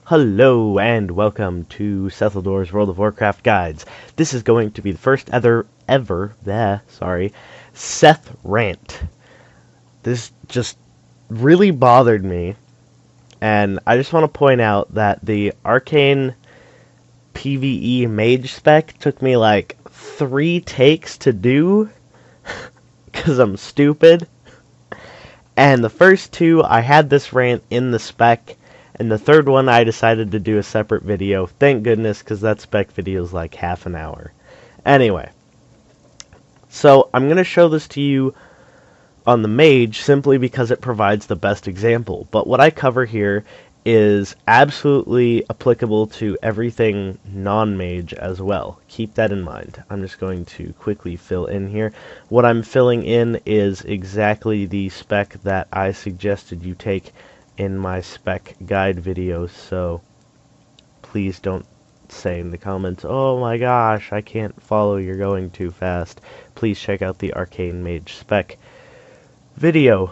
Hello and welcome to Seth World of Warcraft Guides. This is going to be the first Seth rant. This just really bothered me, and I just want to point out that the arcane PvE mage spec took me like 3 takes to do, because I'm stupid. And the first 2, I had this rant in the spec, and the third one I decided to do a separate video. Thank goodness, because that spec video is like half an hour. Anyway, so I'm going to show this to you on the mage simply because it provides the best example. But what I cover here is absolutely applicable to everything non-mage as well. Keep that in mind. I'm just going to quickly fill in here. What I'm filling in is exactly the spec that I suggested you take in my spec guide videos, so please don't say in the comments, "Oh my gosh, I can't follow, you're going too fast." Please check out the arcane mage spec video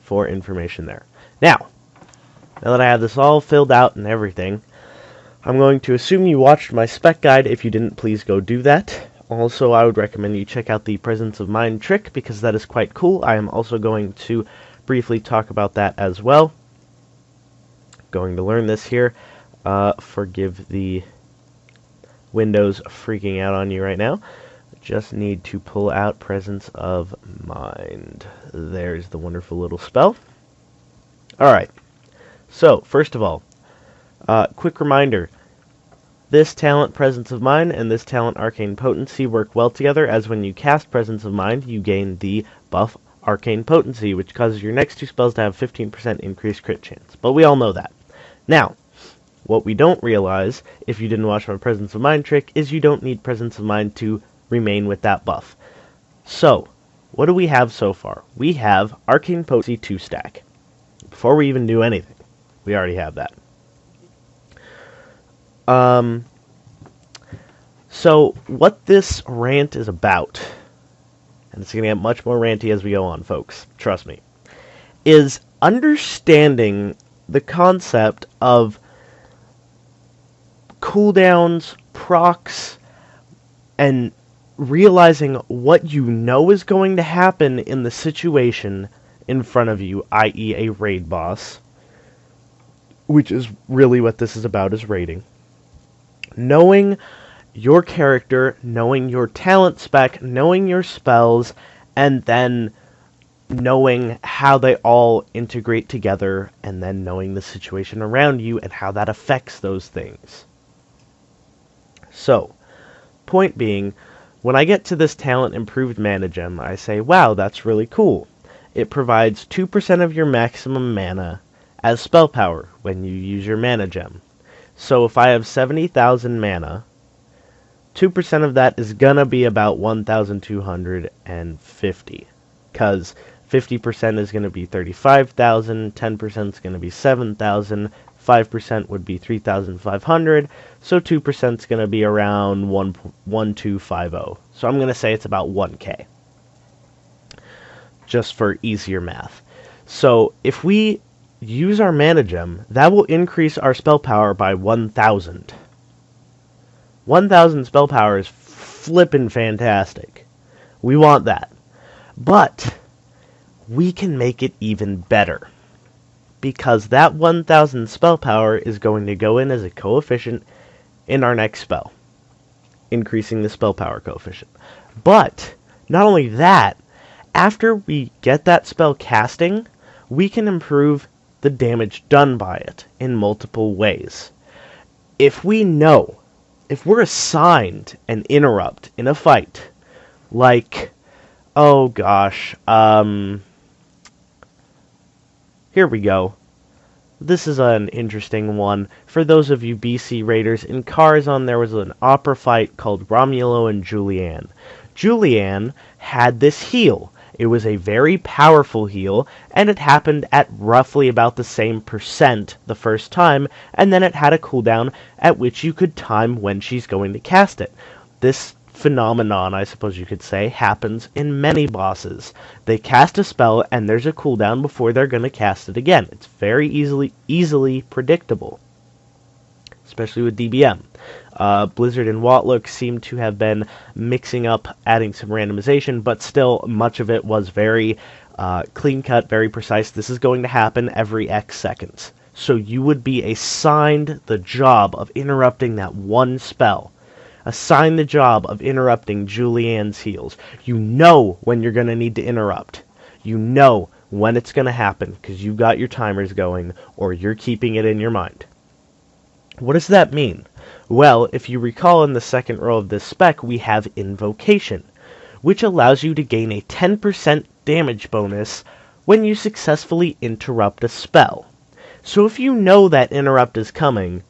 for information there. Now that I have this all filled out and everything, I'm going to assume you watched my spec guide. If you didn't, please go do that. Also, I would recommend you check out the Presence of Mind trick, because that is quite cool. I am also going to briefly talk about that as well. Going to learn this here. Forgive the Windows freaking out on you right now. Just need to pull out Presence of Mind. There's the wonderful little spell. Alright, so first of all, quick reminder. This talent, Presence of Mind, and this talent, Arcane Potency, work well together, as when you cast Presence of Mind, you gain the buff Arcane Potency, which causes your next 2 spells to have 15% increased crit chance. But we all know that. Now, what we don't realize, if you didn't watch my Presence of Mind trick, is you don't need Presence of Mind to remain with that buff. So, what do we have so far? We have Arcane Potency 2-stack. Before we even do anything, we already have that. So, what this rant is about, and it's going to get much more ranty as we go on, folks, trust me, is understanding the concept of cooldowns, procs, and realizing what you know is going to happen in the situation in front of you, i.e. a raid boss, which is really what this is about, is raiding. Knowing your character, knowing your talent spec, knowing your spells, and then knowing how they all integrate together, and then knowing the situation around you and how that affects those things. So, point being, when I get to this talent Improved Mana Gem, I say, wow, that's really cool. It provides 2% of your maximum mana as spell power when you use your Mana Gem. So if I have 70,000 mana, 2% of that is gonna be about 1,250, because 50% is gonna be 35,000, 10% is gonna be 7,000, 5% would be 3,500, so 2% is gonna be around 1,250. So I'm gonna say it's about 1k, just for easier math. So if we use our Mana Gem, that will increase our spell power by 1,000. 1,000 spell power is flippin' fantastic. We want that. But we can make it even better, because that 1,000 spell power is going to go in as a coefficient in our next spell, increasing the spell power coefficient. But not only that, after we get that spell casting, we can improve the damage done by it in multiple ways. If we know, if we're assigned an interrupt in a fight, like, oh gosh, here we go. This is an interesting one. For those of you BC Raiders, in Karazhan there was an opera fight called Romulo and Julianne. Julianne had this heal. It was a very powerful heal, and it happened at roughly about the same percent the first time, and then it had a cooldown at which you could time when she's going to cast it. This phenomenon, I suppose you could say, happens in many bosses. They cast a spell, and there's a cooldown before they're going to cast it again. It's very easily predictable, especially with DBM. Blizzard and Watlook seem to have been mixing up, adding some randomization, but still, much of it was very clean-cut, very precise. This is going to happen every X seconds. So you would be assigned the job of interrupting that one spell. Assign the job of interrupting Julianne's heals. You know when you're going to need to interrupt. You know when it's going to happen because you got your timers going or you're keeping it in your mind. What does that mean? Well, if you recall in the second row of this spec, we have Invocation, which allows you to gain a 10% damage bonus when you successfully interrupt a spell. So if you know that interrupt is coming,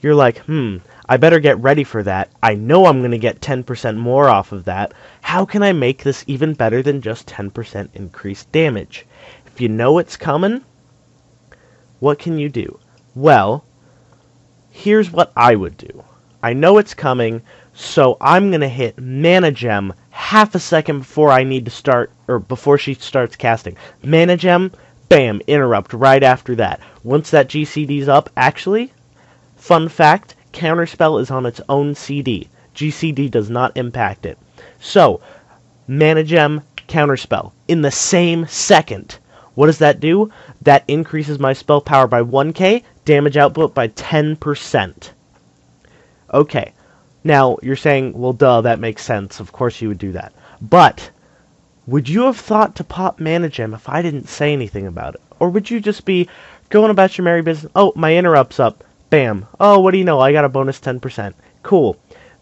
you're like, I better get ready for that. I know I'm going to get 10% more off of that. How can I make this even better than just 10% increased damage? If you know it's coming, what can you do? Well, here's what I would do. I know it's coming, so I'm going to hit Mana Gem half a second before I need to start, or before she starts casting. Mana Gem, bam, interrupt right after that. Once that GCD's up, actually, fun fact, Counterspell is on its own CD. GCD does not impact it. So, Mana Gem, Counterspell, in the same second. What does that do? That increases my spell power by 1k, damage output by 10%. Okay, now you're saying, well, duh, that makes sense. Of course you would do that. But would you have thought to pop Mana Gem if I didn't say anything about it? Or would you just be going about your merry business? Oh, my interrupt's up. Bam. Oh, what do you know? I got a bonus 10%. Cool.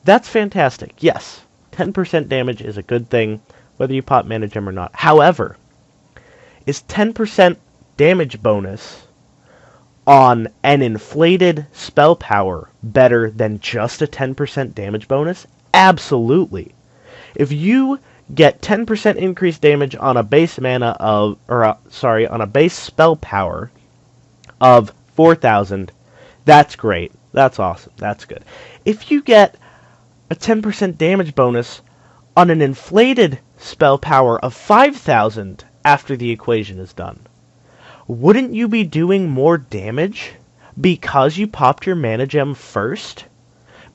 That's fantastic. Yes, 10% damage is a good thing, whether you pop Mana Gem or not. However, is 10% damage bonus on an inflated spell power better than just a 10% damage bonus? Absolutely. If you get 10% increased damage on a base mana of, on a base spell power of 4,000, that's great. That's awesome. That's good. If you get a 10% damage bonus on an inflated spell power of 5,000 after the equation is done, wouldn't you be doing more damage because you popped your Mana Gem first?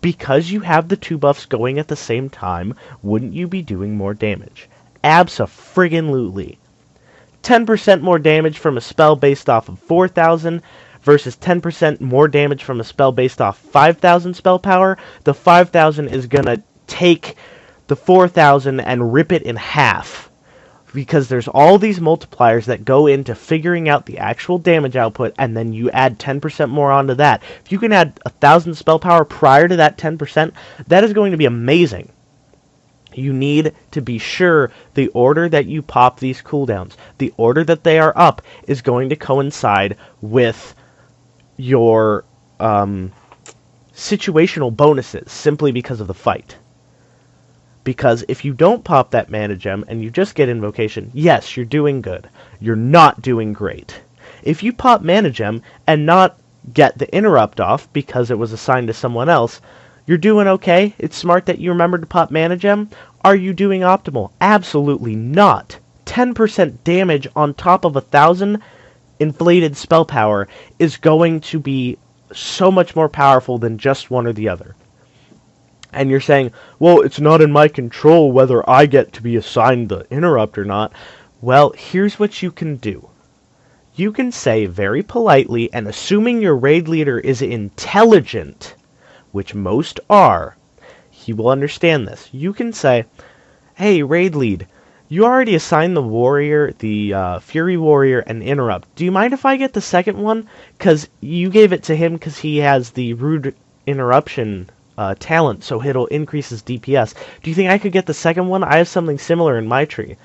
Because you have the two buffs going at the same time, wouldn't you be doing more damage? Abso-friggin-lutely. 10% more damage from a spell based off of 4,000 versus 10% more damage from a spell based off 5,000 spell power. The 5,000 is going to take the 4,000 and rip it in half, because there's all these multipliers that go into figuring out the actual damage output, and then you add 10% more onto that. If you can add 1,000 spell power prior to that 10%, that is going to be amazing. You need to be sure the order that you pop these cooldowns, the order that they are up, is going to coincide with your situational bonuses, simply because of the fight. Because if you don't pop that Mana Gem and you just get Invocation, yes, you're doing good. You're not doing great. If you pop Mana Gem and not get the interrupt off because it was assigned to someone else, you're doing okay. It's smart that you remembered to pop Mana Gem. Are you doing optimal? Absolutely not. 10% damage on top of 1,000 inflated spell power is going to be so much more powerful than just one or the other. And you're saying, well, it's not in my control whether I get to be assigned the interrupt or not. Well, here's what you can do. You can say very politely, and assuming your raid leader is intelligent, which most are, he will understand this. You can say, hey, raid lead, you already assigned the warrior, the Fury Warrior, an interrupt. Do you mind if I get the second one? Because you gave it to him because he has the rude interruption talent, so it'll increase his DPS. Do you think I could get the second one? I have something similar in my tree.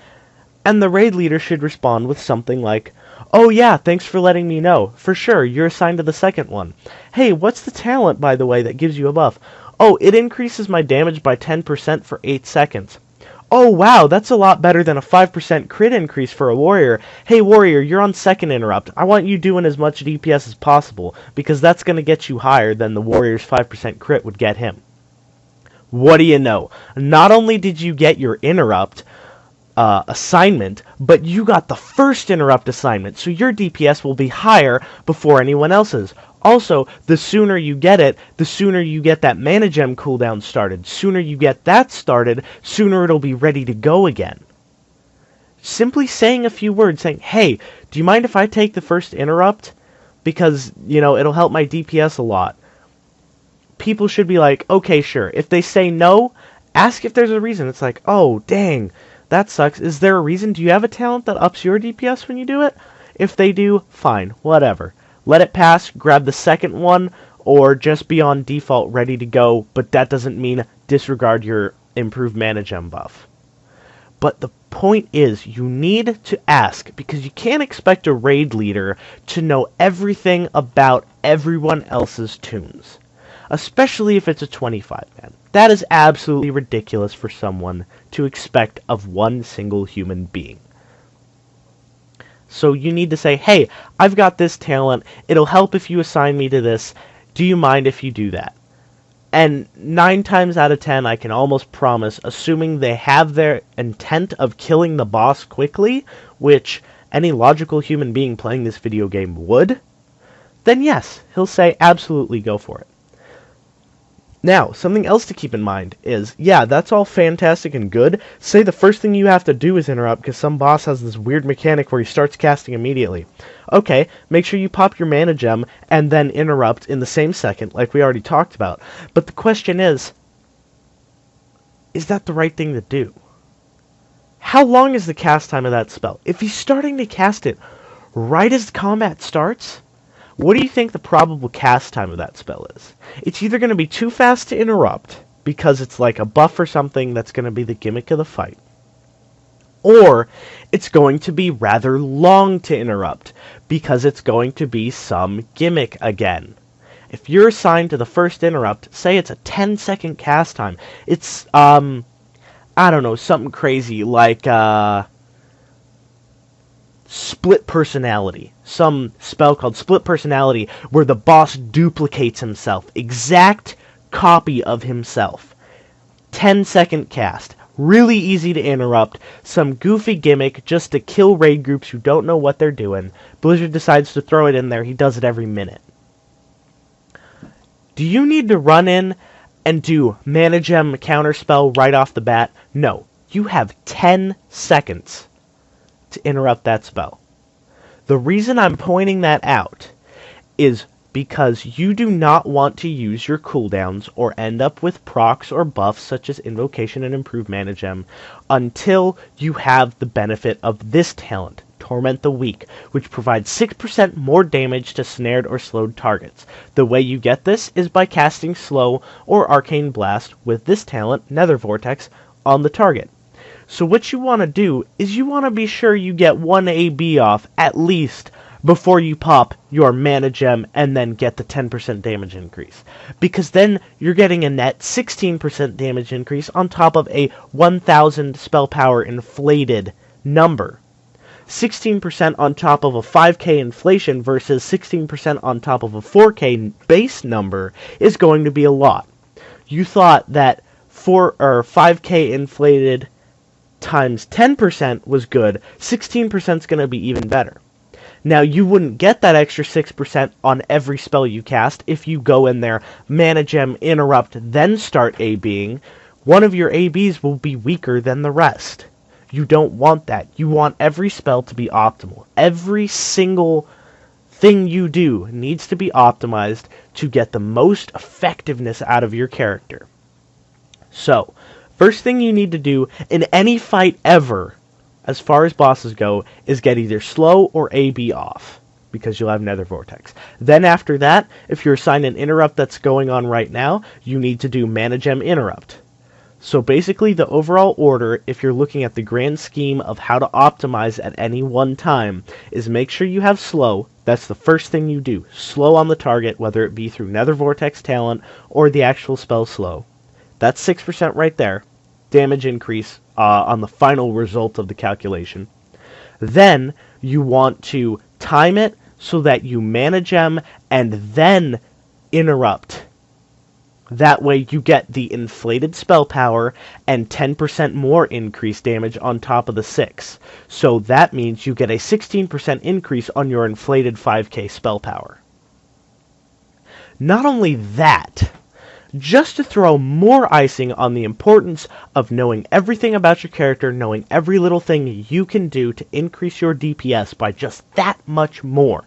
And the raid leader should respond with something like, oh yeah, thanks for letting me know. For sure, you're assigned to the second one. Hey, what's the talent, by the way, that gives you a buff? Oh, it increases my damage by 10% for 8 seconds. Oh wow, that's a lot better than a 5% crit increase for a warrior. Hey warrior, you're on second interrupt. I want you doing as much DPS as possible, because that's going to get you higher than the warrior's 5% crit would get him. What do you know? Not only did you get your interrupt assignment, but you got the first interrupt assignment, so your DPS will be higher before anyone else's. Also, the sooner you get it, the sooner you get that mana gem cooldown started. Sooner you get that started, sooner it'll be ready to go again. Simply saying a few words, saying, hey, do you mind if I take the first interrupt? Because, it'll help my DPS a lot. People should be like, okay, sure. If they say no, ask if there's a reason. It's like, oh, dang, that sucks. Is there a reason? Do you have a talent that ups your DPS when you do it? If they do, fine, whatever. Let it pass, grab the second one, or just be on default ready to go, but that doesn't mean disregard your improved mana gem buff. But the point is, you need to ask, because you can't expect a raid leader to know everything about everyone else's tunes. Especially if it's a 25-man. That is absolutely ridiculous for someone to expect of one single human being. So you need to say, hey, I've got this talent, it'll help if you assign me to this, do you mind if you do that? And 9 times out of 10, I can almost promise, assuming they have their intent of killing the boss quickly, which any logical human being playing this video game would, then yes, he'll say absolutely go for it. Now, something else to keep in mind is, yeah, that's all fantastic and good. Say the first thing you have to do is interrupt because some boss has this weird mechanic where he starts casting immediately. Okay, make sure you pop your mana gem and then interrupt in the same second, like we already talked about. But the question is that the right thing to do? How long is the cast time of that spell? If he's starting to cast it right as the combat starts, what do you think the probable cast time of that spell is? It's either going to be too fast to interrupt, because it's like a buff or something that's going to be the gimmick of the fight, or it's going to be rather long to interrupt, because it's going to be some gimmick again. If you're assigned to the first interrupt, say it's a 10-second cast time, it's, I don't know, something crazy like, split personality. Some spell called split personality where the boss duplicates himself. Exact copy of himself. 10-second cast. Really easy to interrupt. Some goofy gimmick just to kill raid groups who don't know what they're doing. Blizzard decides to throw it in there. He does it every minute. Do you need to run in and do mana gem counterspell right off the bat? No. You have 10 seconds to interrupt that spell. The reason I'm pointing that out is because you do not want to use your cooldowns or end up with procs or buffs such as invocation and improved mana gem until you have the benefit of this talent, Torment the Weak, which provides 6% more damage to snared or slowed targets. The way you get this is by casting Slow or Arcane Blast with this talent, Nether Vortex, on the target. So what you want to do is you want to be sure you get 1 AB off at least before you pop your mana gem and then get the 10% damage increase. Because then you're getting a net 16% damage increase on top of a 1000 spell power inflated number. 16% on top of a 5k inflation versus 16% on top of a 4k base number is going to be a lot. You thought that 5k inflated times 10% was good, 16% is going to be even better. Now, you wouldn't get that extra 6% on every spell you cast if you go in there, mana gem, interrupt, then start ABing. One of your ABs will be weaker than the rest. You don't want that. You want every spell to be optimal. Every single thing you do needs to be optimized to get the most effectiveness out of your character. So, first thing you need to do in any fight ever, as far as bosses go, is get either slow or AB off, because you'll have Nether Vortex. Then after that, if you're assigned an interrupt that's going on right now, you need to do Mana Gem Interrupt. So basically the overall order, if you're looking at the grand scheme of how to optimize at any one time, is make sure you have slow. That's the first thing you do. Slow on the target, whether it be through Nether Vortex talent or the actual spell slow. That's 6% right there. Damage increase on the final result of the calculation. Then you want to time it so that you mana gem and then interrupt That way you get the inflated spell power and 10% more increased damage on top of the 6. So that means you get a 16% increase on your inflated 5k spell power. Not only that, just to throw more icing on the importance of knowing everything about your character, knowing every little thing you can do to increase your DPS by just that much more,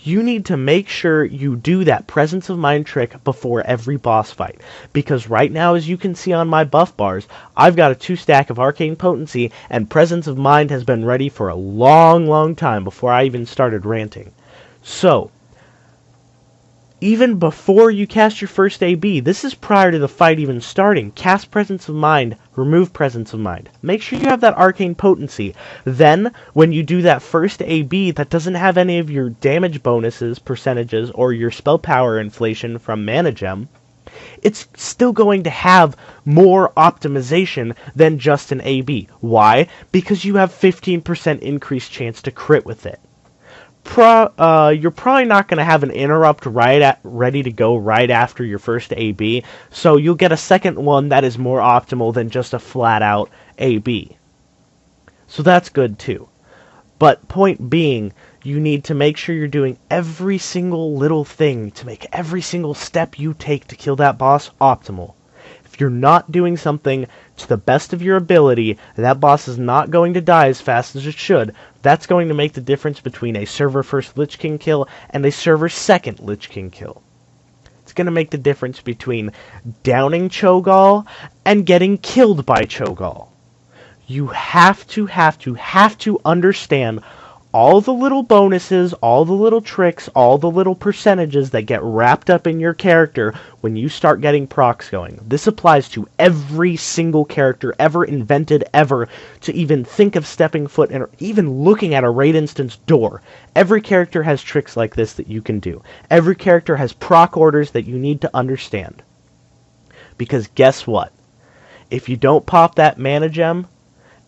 you need to make sure you do that presence of mind trick before every boss fight. Because right now, as you can see on my buff bars, I've got a 2 stack of arcane potency, and presence of mind has been ready for a long time before I even started ranting. So, even before you cast your first AB, this is prior to the fight even starting, cast Presence of Mind, remove Presence of Mind. Make sure you have that arcane potency. Then, when you do that first AB that doesn't have any of your damage bonuses, percentages, or your spell power inflation from Mana Gem, it's still going to have more optimization than just an AB. Why? Because you have 15% increased chance to crit with it. You're probably not going to have an interrupt ready to go right after your first AB, so you'll get a second one that is more optimal than just a flat-out AB. So that's good too. But point being, you need to make sure you're doing every single little thing to make every single step you take to kill that boss optimal. If you're not doing something to the best of your ability, that boss is not going to die as fast as it should. That's going to make the difference between a server first Lich King kill and a server second Lich King kill. It's going to make the difference between downing Cho'Gall and getting killed by Cho'Gall. You have to understand all the little bonuses, all the little tricks, all the little percentages that get wrapped up in your character when you start getting procs going. This applies to every single character ever invented ever to even think of stepping foot and even looking at a raid instance door. Every character has tricks like this that you can do. Every character has proc orders that you need to understand. Because guess what? If you don't pop that mana gem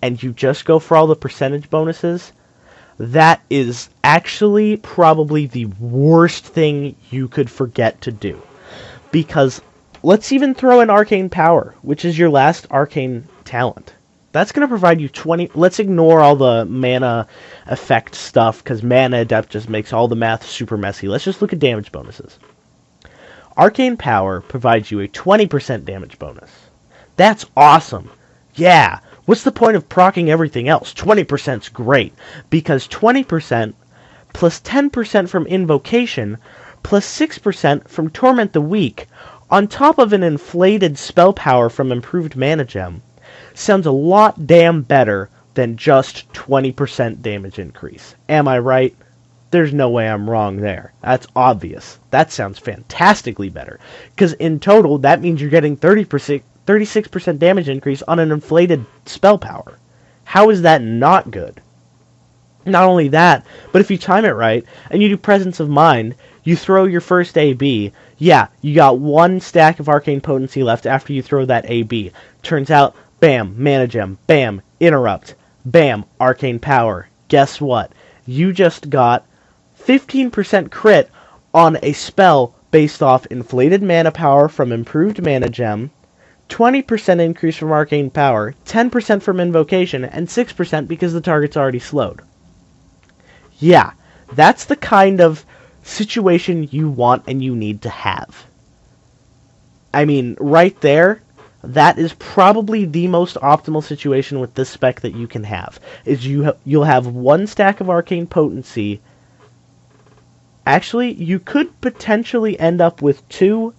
and you just go for all the percentage bonuses, that is actually probably the worst thing you could forget to do. Because let's even throw in arcane power, which is your last arcane talent. That's going to provide you 20... Let's ignore all the mana effect stuff, because mana adept just makes all the math super messy. Let's just look at damage bonuses. Arcane power provides you a 20% damage bonus. That's awesome. Yeah. What's the point of proccing everything else? 20%'s great, because 20% plus 10% from Invocation plus 6% from Torment the Weak, on top of an inflated spell power from Improved Mana Gem, sounds a lot damn better than just 20% damage increase. Am I right? There's no way I'm wrong there. That's obvious. That sounds fantastically better, because in total, that means you're getting 36% damage increase on an inflated spell power. How is that not good? Not only that, but if you time it right, and you do Presence of Mind, you throw your first AB, yeah, you got 1 stack of Arcane Potency left after you throw that AB. Turns out, bam, Mana Gem, bam, Interrupt, bam, Arcane Power. Guess what? You just got 15% crit on a spell based off inflated mana power from Improved Mana Gem, 20% increase from Arcane Power, 10% from Invocation, and 6% because the target's already slowed. Yeah, that's the kind of situation you want and you need to have. I mean, right there, that is probably the most optimal situation with this spec that you can have. Is you'll have 1 stack of Arcane Potency. Actually, you could potentially end up with 2,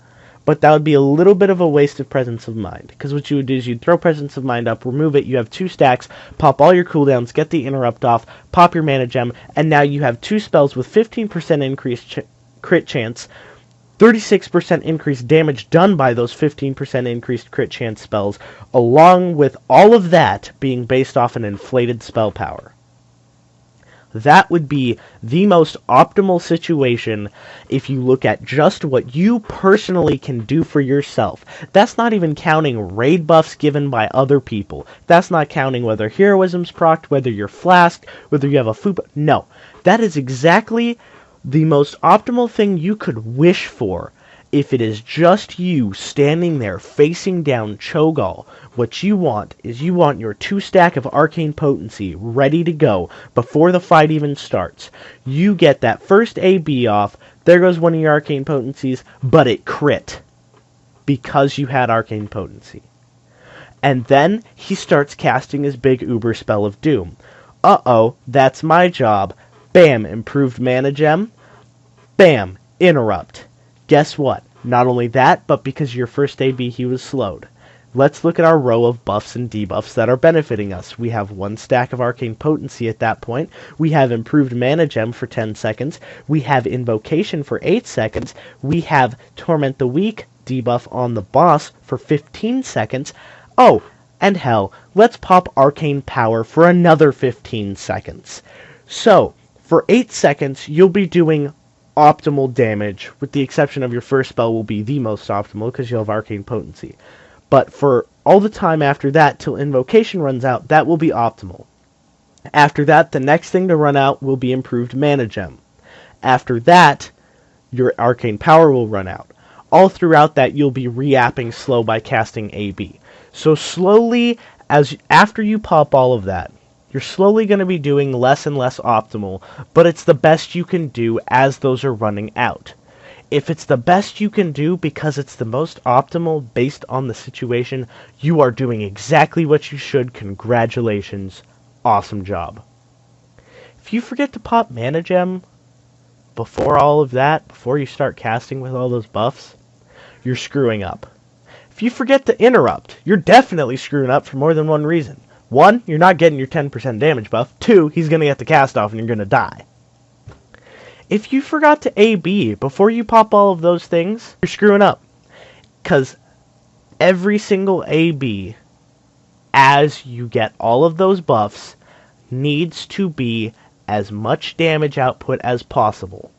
but that would be a little bit of a waste of Presence of Mind. Because what you would do is you'd throw Presence of Mind up, remove it, you have 2 stacks, pop all your cooldowns, get the Interrupt off, pop your Mana Gem, and now you have 2 spells with 15% increased crit chance, 36% increased damage done by those 15% increased crit chance spells, along with all of that being based off an inflated spell power. That would be the most optimal situation if you look at just what you personally can do for yourself. That's not even counting raid buffs given by other people. That's not counting whether heroism's procced, whether you're flasked, whether you have a food. No, that is exactly the most optimal thing you could wish for If it is just you standing there facing down Cho'Gall, what you want is you want your 2 stack of arcane potency ready to go before the fight even starts. You get that first AB off, there goes one of your arcane potencies, but it crit because you had arcane potency. And then he starts casting his big uber spell of doom. Uh-oh, that's my job. Bam, improved mana gem. Bam, interrupt. Guess what? Not only that, but because your first AB he was slowed. Let's look at our row of buffs and debuffs that are benefiting us. We have 1 stack of arcane potency at that point. We have improved mana gem for 10 seconds. We have invocation for 8 seconds. We have torment the weak debuff on the boss for 15 seconds. Oh, and hell, let's pop arcane power for another 15 seconds. So, for 8 seconds, you'll be doing optimal damage, with the exception of your first spell will be the most optimal because you'll have arcane potency. But for all the time after that, till invocation runs out, that will be optimal. After that, the next thing to run out will be improved mana gem. After that, your arcane power will run out. All throughout that, you'll be re-apping slow by casting AB. So slowly, after you pop all of that, you're slowly going to be doing less and less optimal, but it's the best you can do as those are running out. If it's the best you can do because it's the most optimal based on the situation, you are doing exactly what you should. Congratulations. Awesome job. If you forget to pop mana gem before all of that, before you start casting with all those buffs, you're screwing up. If you forget to interrupt, you're definitely screwing up for more than one reason. 1, you're not getting your 10% damage buff. 2, he's going to get the cast off and you're going to die. If you forgot to AB before you pop all of those things, you're screwing up. Because every single AB, as you get all of those buffs, needs to be as much damage output as possible.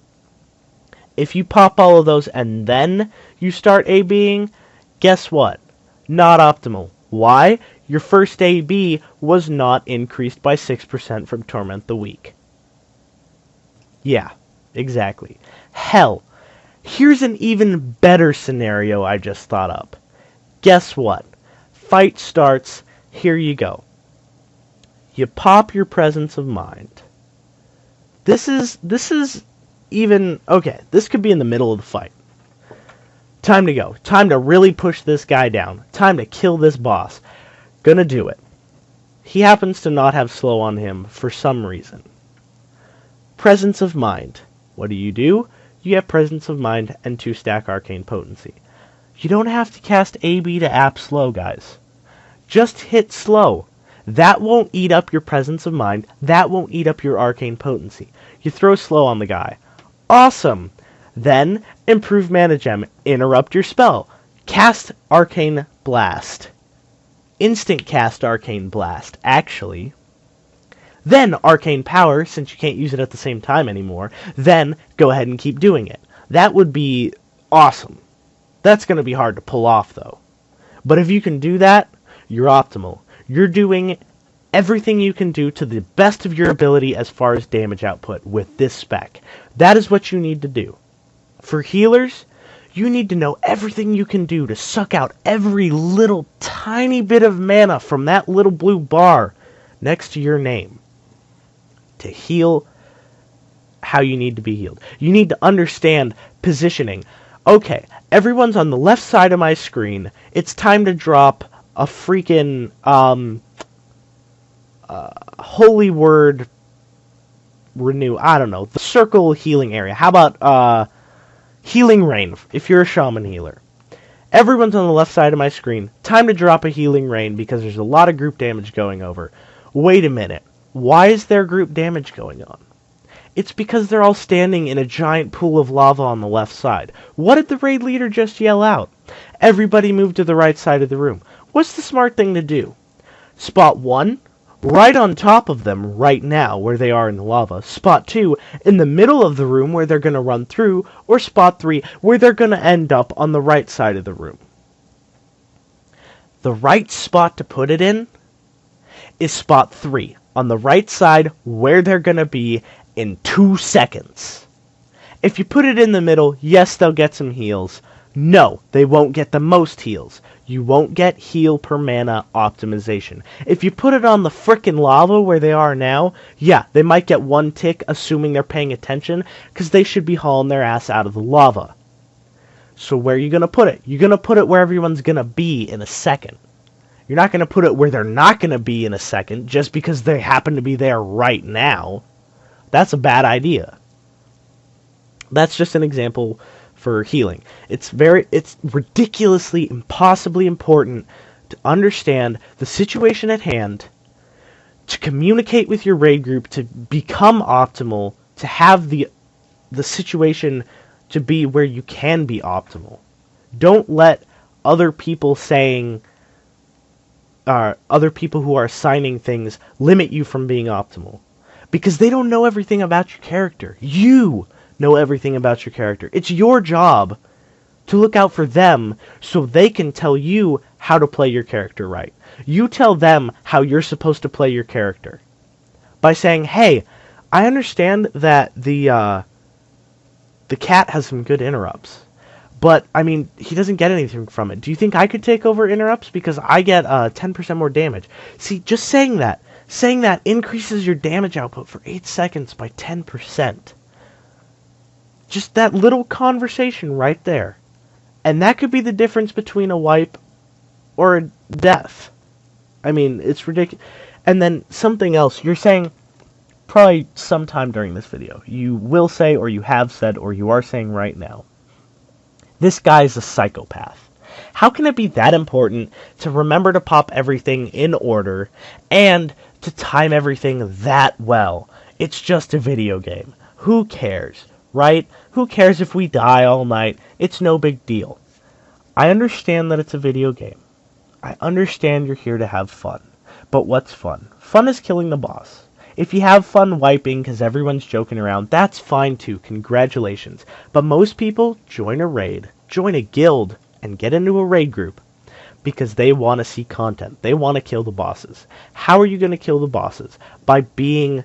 If you pop all of those and then you start ABing, guess what? Not optimal. Why? Your first AB was not increased by 6% from Torment the Weak. Yeah, exactly. Hell, here's an even better scenario I just thought up. Guess what? Fight starts, here you go. You pop your presence of mind. This is even, okay, this could be in the middle of the fight. Time to go. Time to really push this guy down. Time to kill this boss. Gonna do it. He happens to not have slow on him for some reason. Presence of mind. What do? You have presence of mind and 2 stack arcane potency. You don't have to cast AB to app slow, guys. Just hit slow. That won't eat up your presence of mind. That won't eat up your arcane potency. You throw slow on the guy. Awesome. Then, improve mana gem. Interrupt your spell. Cast arcane blast. Instant cast arcane blast, actually. Then arcane power, since you can't use it at the same time anymore. Then go ahead and keep doing it. That would be awesome. That's going to be hard to pull off, though. But if you can do that, you're optimal. You're doing everything you can do to the best of your ability as far as damage output with this spec. That is what you need to do. For healers, you need to know everything you can do to suck out every little tiny bit of mana from that little blue bar next to your name to heal how you need to be healed. You need to understand positioning. Okay, everyone's on the left side of my screen. It's time to drop a freaking holy word renew. I don't know. The circle healing area. How about healing rain if you're a shaman healer? Everyone's on the left side of my screen. Time to drop a healing rain because there's a lot of group damage going over. Wait a minute. Why is there group damage going on? It's because they're all standing in a giant pool of lava on the left side. What did the raid leader just yell out? Everybody move to the right side of the room. What's the smart thing to do? Spot 1, right on top of them right now where they are in the lava. Spot 2, in the middle of the room where they're going to run through. Or spot 3, where they're going to end up on the right side of the room. The right spot to put it in is spot 3, on the right side where they're going to be in 2 seconds. If you put it in the middle, yes, they'll get some heals. No, they won't get the most heals. You won't get heal per mana optimization. If you put it on the frickin' lava where they are now, yeah, they might get one tick assuming they're paying attention, because they should be hauling their ass out of the lava. So where are you going to put it? You're going to put it where everyone's going to be in a second. You're not going to put it where they're not going to be in a second just because they happen to be there right now. That's a bad idea. That's just an example for healing. It's ridiculously, impossibly important to understand the situation at hand, to communicate with your raid group, to become optimal, to have the situation to be where you can be optimal. Don't let other people who are assigning things limit you from being optimal. Because they don't know everything about your character. You know everything about your character. It's your job to look out for them so they can tell you how to play your character right. You tell them how you're supposed to play your character. By saying, hey, I understand that the cat has some good interrupts. But, I mean, he doesn't get anything from it. Do you think I could take over interrupts? Because I get 10% more damage. See, just saying that increases your damage output for 8 seconds by 10%. Just that little conversation right there. And that could be the difference between a wipe or a death. I mean, it's ridiculous. And then something else. You're saying, probably sometime during this video, you will say, or you have said, or you are saying right now, this guy's a psychopath. How can it be that important to remember to pop everything in order and to time everything that well? It's just a video game. Who cares, right? Who cares if we die all night? It's no big deal. I understand that it's a video game. I understand you're here to have fun. But what's fun? Fun is killing the boss. If you have fun wiping because everyone's joking around, that's fine too. Congratulations. But most people join a raid, join a guild, and get into a raid group because they want to see content. They want to kill the bosses. How are you going to kill the bosses? By being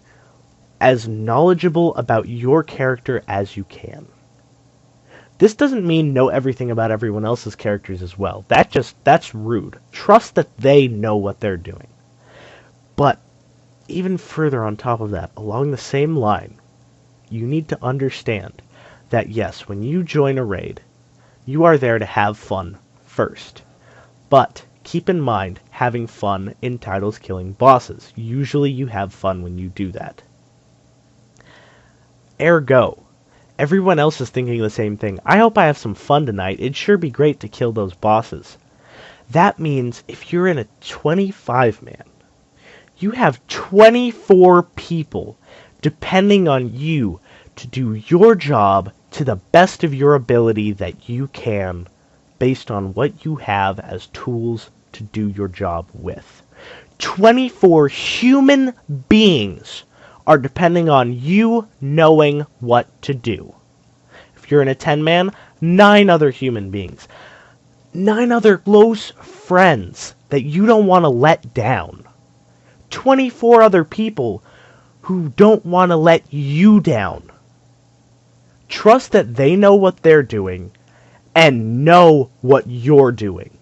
as knowledgeable about your character as you can. This doesn't mean know everything about everyone else's characters as well. That's rude. Trust that they know what they're doing. But even further on top of that, along the same line, you need to understand that yes, when you join a raid, you are there to have fun first. But keep in mind, having fun entitles killing bosses. Usually you have fun when you do that. Ergo, everyone else is thinking the same thing. I hope I have some fun tonight. It'd sure be great to kill those bosses. That means if you're in a 25-man, you have 24 people depending on you to do your job to the best of your ability that you can based on what you have as tools to do your job with. 24 human beings are depending on you knowing what to do. If you're in a 10-man, 9 other human beings. 9 other close friends that you don't want to let down. 24 other people who don't want to let you down. Trust that they know what they're doing and know what you're doing.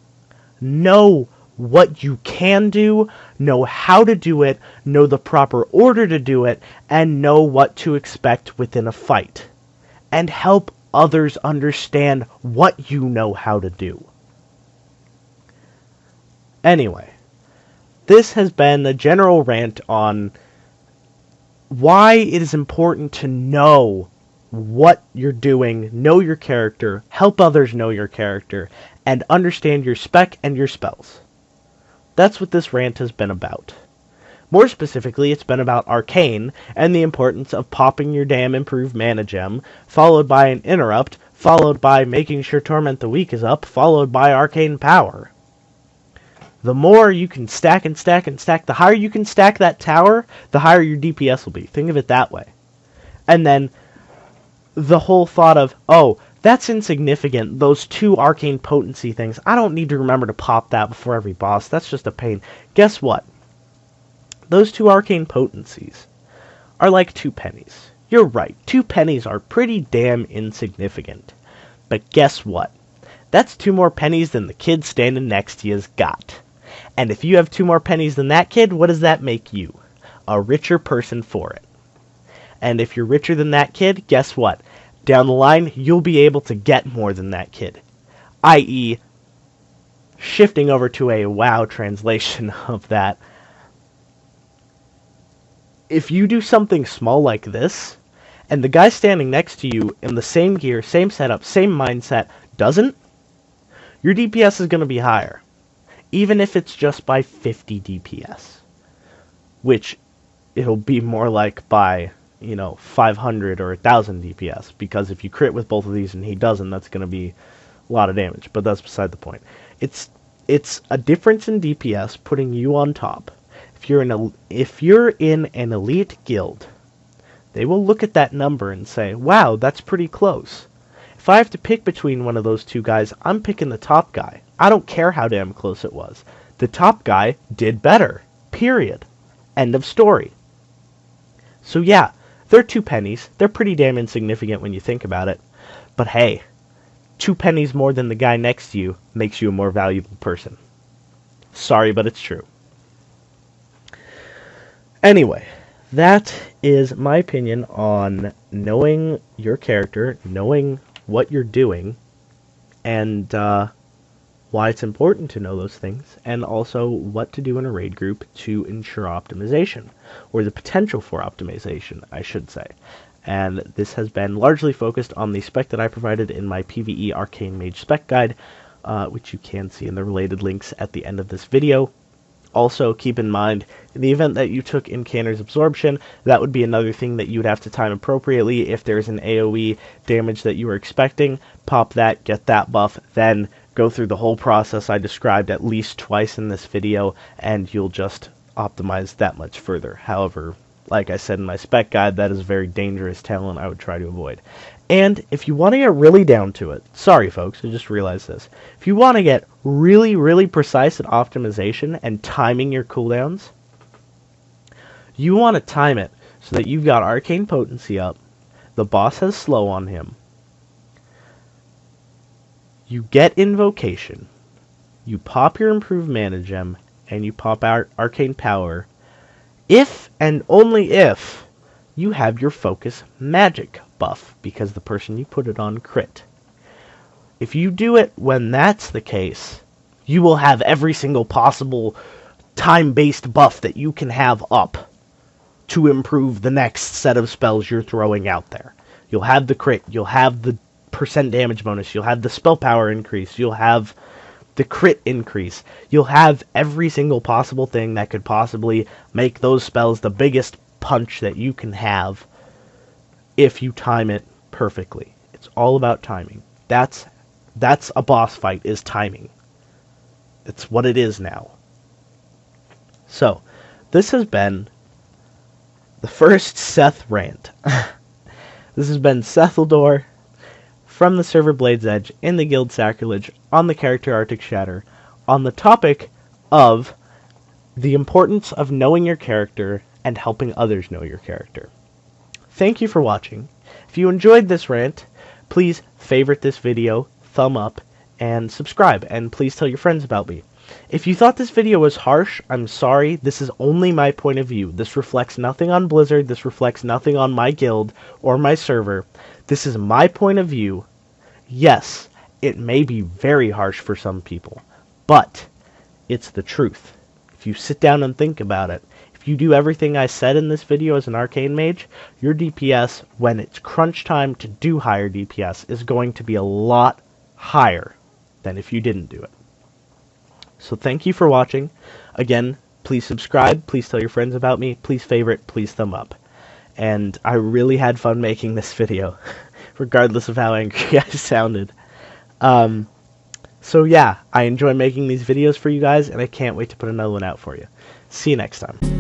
Know what you can do, know how to do it, know the proper order to do it, and know what to expect within a fight. And help others understand what you know how to do. Anyway. This has been a general rant on why it is important to know what you're doing, know your character, help others know your character, and understand your spec and your spells. That's what this rant has been about. More specifically, it's been about arcane and the importance of popping your damn improved mana gem, followed by an interrupt, followed by making sure Torment the Weak is up, followed by arcane power. The more you can stack and stack and stack, the higher you can stack that tower, the higher your DPS will be. Think of it that way. And then the whole thought of, oh, that's insignificant, those 2 arcane potency things. I don't need to remember to pop that before every boss. That's just a pain. Guess what? Those 2 arcane potencies are like 2 pennies. You're right. 2 pennies are pretty damn insignificant. But guess what? That's 2 more pennies than the kid standing next to you's got. And if you have 2 more pennies than that kid, what does that make you? A richer person for it. And if you're richer than that kid, guess what? Down the line, you'll be able to get more than that kid. I.e., shifting over to a WoW translation of that, if you do something small like this, and the guy standing next to you in the same gear, same setup, same mindset, doesn't, your DPS is going to be higher. Even if it's just by 50 DPS. Which, it'll be more like by, 500 or 1,000 DPS. Because if you crit with both of these and he doesn't, that's going to be a lot of damage. But that's beside the point. It's a difference in DPS putting you on top. If you're in an elite guild, they will look at that number and say, wow, that's pretty close. If I have to pick between one of those 2 guys, I'm picking the top guy. I don't care how damn close it was. The top guy did better. Period. End of story. So yeah, they're 2 pennies. They're pretty damn insignificant when you think about it. But hey, 2 pennies more than the guy next to you makes you a more valuable person. Sorry, but it's true. Anyway, that is my opinion on knowing your character, knowing what you're doing, and why it's important to know those things, and also what to do in a raid group to ensure optimization, or the potential for optimization, I should say. And this has been largely focused on the spec that I provided in my PvE Arcane Mage spec guide, which you can see in the related links at the end of this video. Also, keep in mind, in the event that you took Incanner's Absorption, that would be another thing that you would have to time appropriately. If there's an AoE damage that you were expecting, pop that, get that buff, then go through the whole process I described at least twice in this video, and you'll just optimize that much further. However, like I said in my spec guide, that is a very dangerous talent I would try to avoid. And if you want to get really down to it, sorry folks, I just realized this. If you want to get really, really precise at optimization and timing your cooldowns, you want to time it so that you've got arcane potency up, the boss has slow on him, you get invocation, you pop your improved mana gem, and you pop out arcane power, if and only if you have your focus magic buff, because the person you put it on crit. If you do it when that's the case, you will have every single possible time-based buff that you can have up to improve the next set of spells you're throwing out there. You'll have the crit, you'll have the percent damage bonus, you'll have the spell power increase, you'll have the crit increase, you'll have every single possible thing that could possibly make those spells the biggest punch that you can have if you time it perfectly. It's all about timing. That's a boss fight, is timing. It's what it is now. So, this has been the first Seth rant. This has been Sethildor from the server Blade's Edge in the Guild Sacrilege on the character Arctic Shatter on the topic of the importance of knowing your character and helping others know your character. Thank you for watching. If you enjoyed this rant, please favorite this video, thumb up, and subscribe, and please tell your friends about me. If you thought this video was harsh, I'm sorry. This is only my point of view. This reflects nothing on Blizzard. This reflects nothing on my guild or my server. This is my point of view. Yes, it may be very harsh for some people, but it's the truth. If you sit down and think about it, if you do everything I said in this video as an arcane mage, your DPS, when it's crunch time to do higher DPS, is going to be a lot higher than if you didn't do it. So thank you for watching. Again, please subscribe, please tell your friends about me, please favorite, please thumb up. And I really had fun making this video, regardless of how angry I sounded. So yeah, I enjoy making these videos for you guys, and I can't wait to put another one out for you. See you next time.